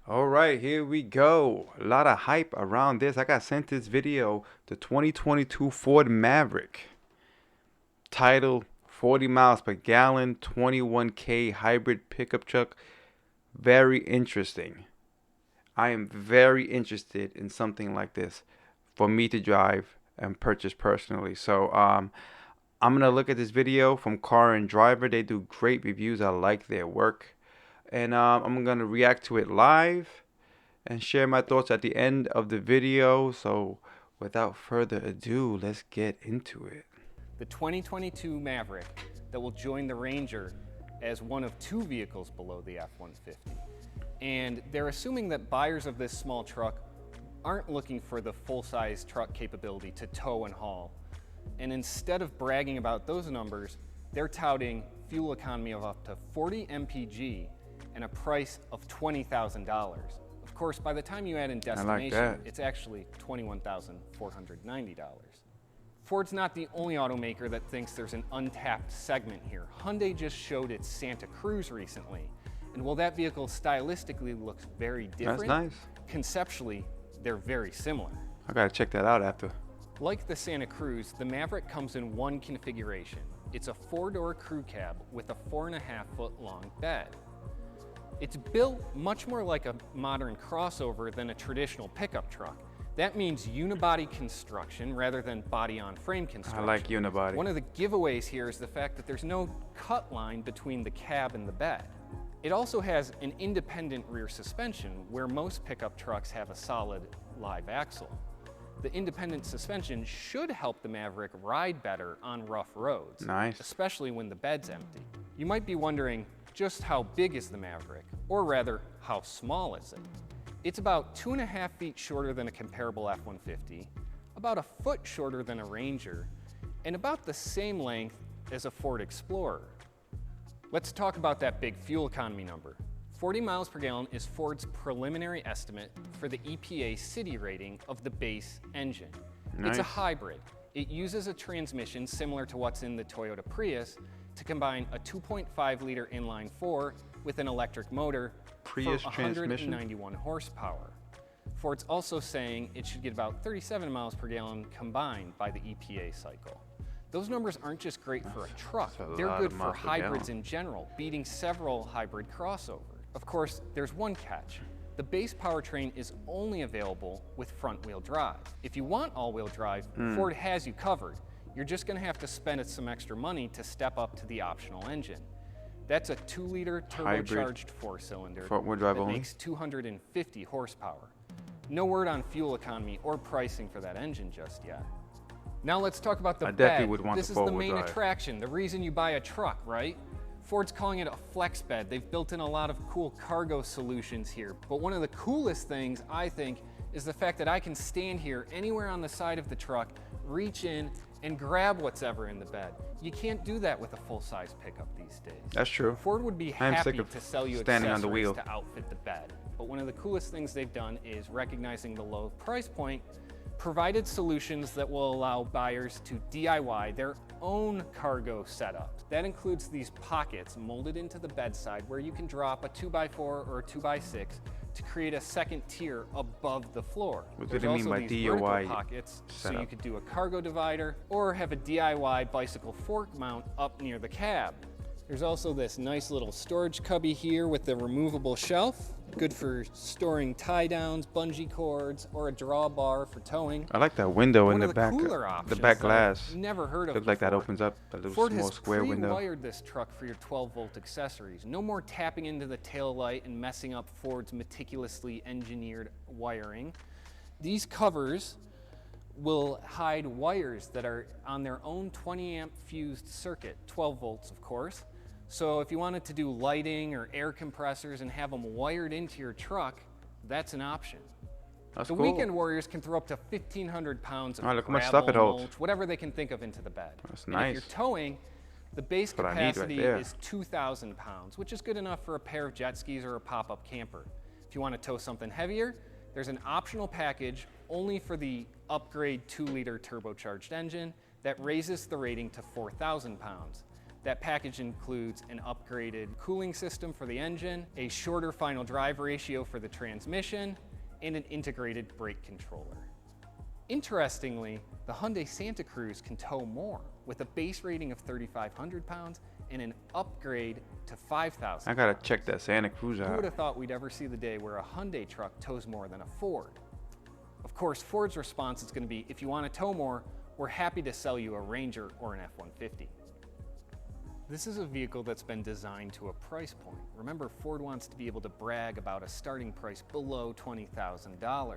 All right, here we go. A lot of hype around this. I got sent this video, the 2022 Ford Maverick, titled 40 miles per gallon, 21K hybrid pickup truck. Very interesting. I am very interested in something like this for me to drive and purchase personally. I'm gonna look at this video from Car and Driver. They do great reviews. I like their work, and I'm gonna react to it live and share my thoughts at the end of the video. So without further ado, let's get into it. The 2022 Maverick that will join the Ranger as one of two vehicles below the F-150. And they're assuming that buyers of this small truck aren't looking for the full-size truck capability to tow and haul. And instead of bragging about those numbers, they're touting fuel economy of up to 40 mpg and a price of $20,000. Of course, by the time you add in destination, it's actually $21,490. Ford's not the only automaker that thinks there's an untapped segment here. Hyundai just showed its Santa Cruz recently. And while that vehicle stylistically looks very different, That's nice. Conceptually, they're very similar. I gotta check that out after. Like the Santa Cruz, the Maverick comes in one configuration. It's a 4-door crew cab with a 4.5-foot long bed. It's built much more like a modern crossover than a traditional pickup truck. That means unibody construction rather than body-on-frame construction. I like unibody. One of the giveaways here is the fact that there's no cut line between the cab and the bed. It also has an independent rear suspension, where most pickup trucks have a solid live axle. The independent suspension should help the Maverick ride better on rough roads, Nice. especially when the bed's empty. You might be wondering, just how big is the Maverick? Or rather, how small is it? It's about 2.5 feet shorter than a comparable F-150, about a foot shorter than a Ranger, and about the same length as a Ford Explorer. Let's talk about that big fuel economy number. 40 miles per gallon is Ford's preliminary estimate for the EPA city rating of the base engine. Nice. It's a hybrid. It uses a transmission similar to what's in the Toyota Prius to combine a 2.5-liter inline-4 with an electric motor Prius for transmission? 191 horsepower. Ford's also saying it should get about 37 miles per gallon combined by the EPA cycle. Those numbers aren't just great for a truck, they're good for hybrids in general, beating several hybrid crossovers. Of course, there's one catch. The base powertrain is only available with front-wheel drive. If you want all-wheel drive, Ford has you covered. You're just gonna have to spend some extra money to step up to the optional engine. That's a 2-liter turbocharged 4-cylinder front-wheel drive that only? makes 250 horsepower. No word on fuel economy or pricing for that engine just yet. Now let's talk about the I bed. definitely would want This the is the four-wheel main drive. attraction, the reason you buy a truck, right? Ford's calling it a flex bed. They've built in a lot of cool cargo solutions here. But one of the coolest things, I think, is the fact that I can stand here anywhere on the side of the truck, reach in, and grab what's ever in the bed. You can't do that with a full-size pickup these days. That's true. Ford would be I am happy sick of to sell you standing on the accessories wheel. to outfit the bed. But one of the coolest things they've done is recognizing the low price point, provided solutions that will allow buyers to DIY their own cargo setup. That includes these pockets molded into the bedside where you can drop a 2x4 or a 2x6 to create a second tier above the floor. What do There's they mean also by these vertical DIY pockets, so setup? you could do a cargo divider or have a DIY bicycle fork mount up near the cab. There's also this nice little storage cubby here with the removable shelf, good for storing tie downs, bungee cords, or a drawbar for towing. I like that window in One the of the back. cooler The options back that I've glass. never heard of Looks like that before. opens up a little Ford small has square window. pre-wired this truck for your 12-volt accessories. No more tapping into the tail light and messing up Ford's meticulously engineered wiring. These covers will hide wires that are on their own 20-amp fused circuit, 12 volts of course. So if you wanted to do lighting or air compressors and have them wired into your truck, that's an option. That's The cool. weekend warriors can throw up to 1,500 pounds of Oh, look how much gravel, stuff it holds. mulch, whatever they can think of into the bed. That's And nice. if you're towing, the base That's what I need right capacity there. is 2,000 pounds, which is good enough for a pair of jet skis or a pop-up camper. If you want to tow something heavier, there's an optional package only for the upgrade 2-liter turbocharged engine that raises the rating to 4,000 pounds. That package includes an upgraded cooling system for the engine, a shorter final drive ratio for the transmission, and an integrated brake controller. Interestingly, the Hyundai Santa Cruz can tow more, with a base rating of 3,500 pounds and an upgrade to 5,000. I gotta check that Santa Cruz Who would out. have thought we'd ever see the day where a Hyundai truck tows more than a Ford? Of course, Ford's response is going to be, if you want to tow more, we're happy to sell you a Ranger or an F-150. This is a vehicle that's been designed to a price point. Remember, Ford wants to be able to brag about a starting price below $20,000.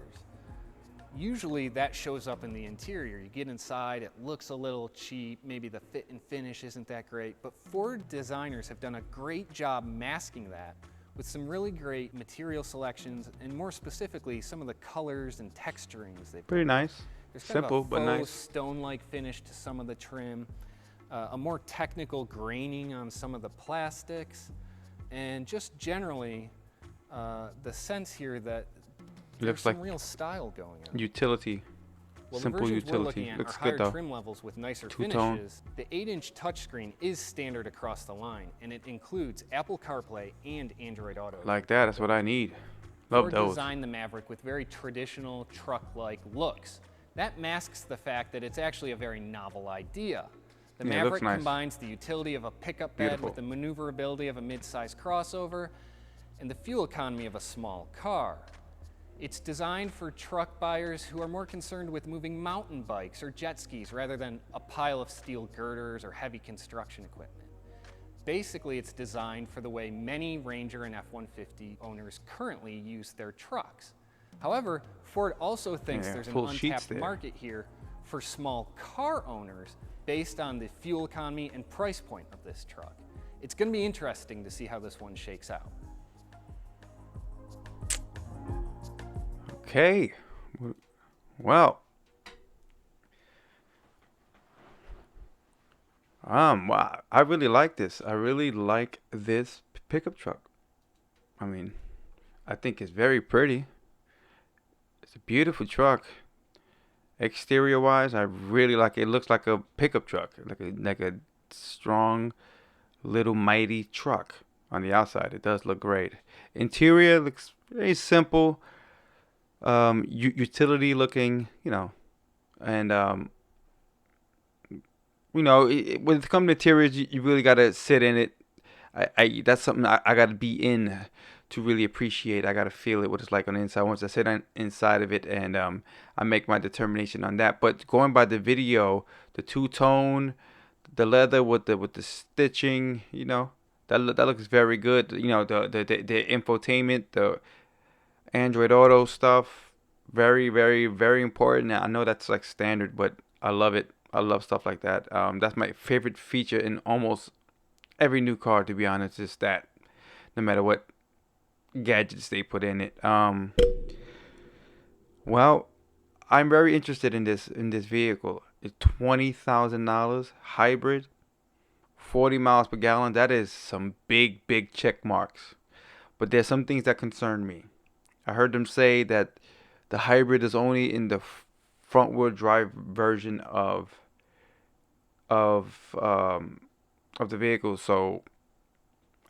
Usually that shows up in the interior. You get inside, it looks a little cheap, maybe the fit and finish isn't that great, but Ford designers have done a great job masking that with some really great material selections, and more specifically, some of the colors and texturings they've Pretty done. nice. There's kind Simple, of a but faux nice. stone-like finish to some of the trim, a more technical graining on some of the plastics, and just generally the sense here that there's Looks some like real style going on. utility. Well, Simple the versions we're utility. looking at Looks are good higher though. trim levels with nicer Two-tone. finishes. The 8-inch touchscreen is standard across the line, and it includes Apple CarPlay and Android Auto. Like that, that's what I need. Love Ford those. designed the Maverick with very traditional truck-like looks. That masks the fact that it's actually a very novel idea. The Yeah, it looks Maverick nice. combines the utility of a pickup bed Beautiful. with the maneuverability of a mid-size crossover and the fuel economy of a small car. It's designed for truck buyers who are more concerned with moving mountain bikes or jet skis rather than a pile of steel girders or heavy construction equipment. Basically, it's designed for the way many Ranger and F-150 owners currently use their trucks. However, Ford also thinks Yeah, there's an full sheets untapped there. market here for small car owners based on the fuel economy and price point of this truck. It's going to be interesting to see how this one shakes out. Okay. Well. Wow, I really like this. I really like this pickup truck. I mean, I think it's very pretty. It's a beautiful truck. Exterior wise, I really like it. It looks like a pickup truck, like a strong little mighty truck on the outside. It does look great. Interior looks very simple. Utility looking, and when it comes to interiors, you really gotta sit in it. That's something I gotta be in to really appreciate. I gotta feel it, what it's like on the inside. Once I sit inside of it, and I make my determination on that. But going by the video, the two-tone, the leather with the stitching, that looks very good. The infotainment, the Android Auto stuff, very, very, very important. I know that's like standard, but I love it. I love stuff like that. That's my favorite feature in almost every new car, to be honest, is that. No matter what gadgets they put in it. Well, I'm very interested in this vehicle. It's $20,000 hybrid, 40 miles per gallon. That is some big check marks. But there's some things that concern me. I heard them say that the hybrid is only in the front wheel drive version of the vehicle, so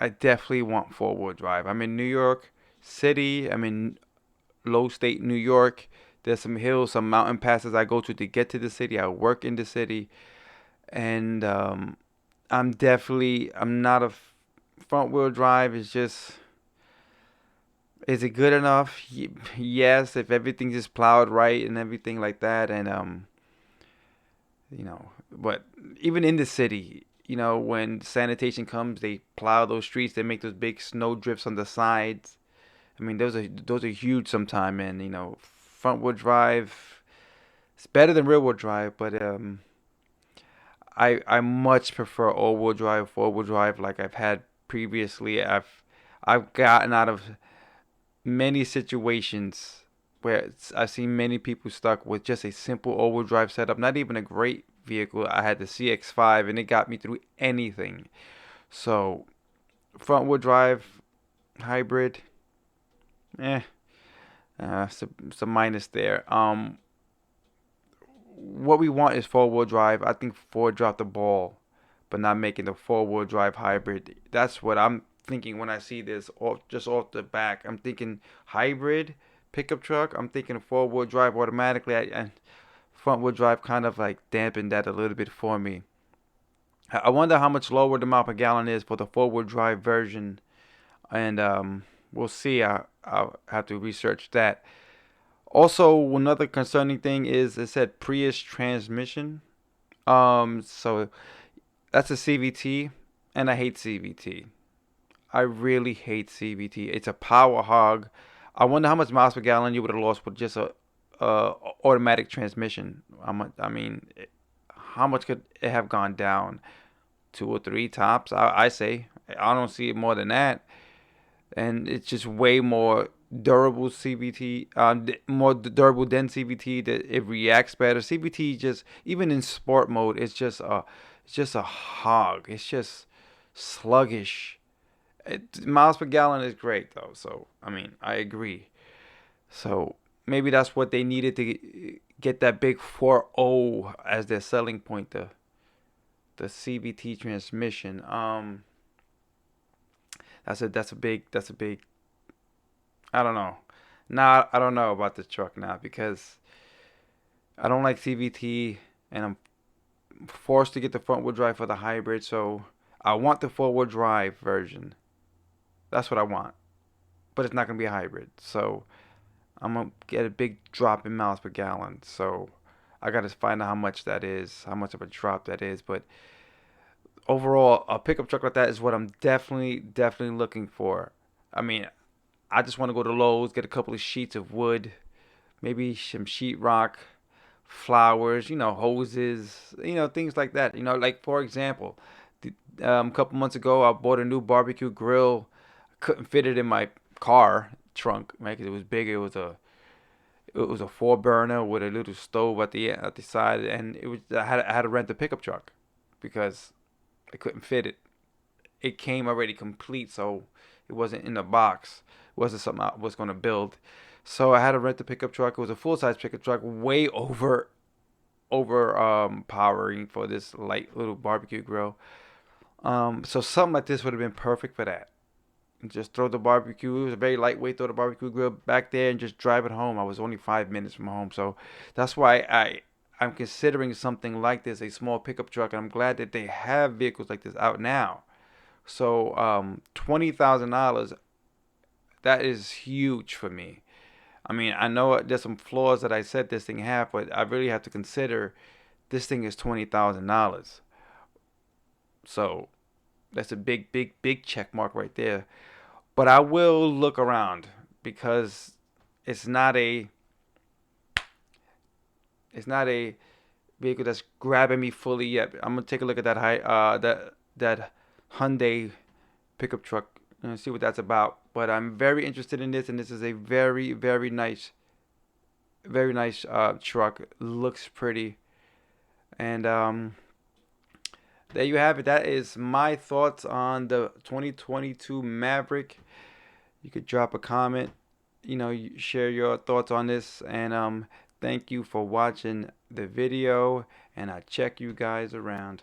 I definitely want 4-wheel drive. I'm in New York City. I'm in Low State, New York. There's some hills, some mountain passes I go to get to the city. I work in the city, and I'm not a front wheel drive. It's just, is it good enough? Yes, if everything's just plowed right and everything like that, and but even in the city, when sanitation comes, they plow those streets. They make those big snow drifts on the sides. I mean, those are huge sometimes, and front wheel drive, it's better than rear wheel drive, but I much prefer all wheel drive, 4-wheel drive like I've had previously. I've gotten out of many situations where I've seen many people stuck with just a simple all-wheel drive setup, not even a great vehicle. I had the CX-5 and it got me through anything. So front-wheel drive, hybrid, it's a minus there. What we want is 4-wheel drive. I think Ford dropped the ball but not making the four-wheel drive hybrid. That's what I'm thinking when I see this just off the back. I'm thinking hybrid pickup truck. I'm thinking four-wheel drive automatically. And front-wheel drive kind of like dampened that a little bit for me. I wonder how much lower the mile per gallon is for the four-wheel drive version, and we'll see. I'll have to research that. Also, another concerning thing is it said Prius transmission. So that's a CVT, and I hate CVT. I really hate CVT. It's a power hog. I wonder how much miles per gallon you would have lost with just a automatic transmission. I mean, how much could it have gone down? Two or three tops, I say. I don't see it more than that. And it's just way more durable CVT, more durable than CVT. That it reacts better. CVT just even in sport mode, it's just a hog. It's just sluggish. Miles per gallon is great though. So I mean, I agree. So maybe that's what they needed to get that big 4.0 as their selling point. The CVT transmission. That's a big. I don't know. Now I don't know about this truck now because I don't like CVT and I'm forced to get the front wheel drive for the hybrid. So I want the four wheel drive version. That's what I want, but it's not gonna be a hybrid. So I'm gonna get a big drop in miles per gallon. So I gotta find out how much that is, how much of a drop that is. But overall, a pickup truck like that is what I'm definitely looking for. I mean, I just want to go to Lowe's, get a couple of sheets of wood, maybe some sheetrock, flowers, hoses, things like that. Like for example, a couple months ago, I bought a new barbecue grill. Couldn't fit it in my car trunk, right? 'Cause it was big. It was a four burner with a little stove at the side, and I had to rent a pickup truck because I couldn't fit it. It came already complete, so it wasn't in the box. It wasn't something I was going to build. So I had to rent the pickup truck. It was a full size pickup truck, way over powering for this light little barbecue grill. So something like this would have been perfect for that. Just throw the barbecue. It was a very lightweight. Throw the barbecue grill back there and just drive it home. I was only 5 minutes from home, so that's why I'm considering something like this, a small pickup truck, and I'm glad that they have vehicles like this out now. So $20,000, that is huge for me. I mean, I know there's some flaws that I said this thing have, but I really have to consider this thing is $20,000. So that's a big check mark right there. But I will look around because it's not a it's not a vehicle that's grabbing me fully yet. I'm gonna take a look at that Hyundai pickup truck and see what that's about. But I'm very interested in this, and this is a very nice truck. Looks pretty, and there you have it. That is my thoughts on the 2022 Maverick. You could drop a comment, share your thoughts on this, and thank you for watching the video, and I'll check you guys around.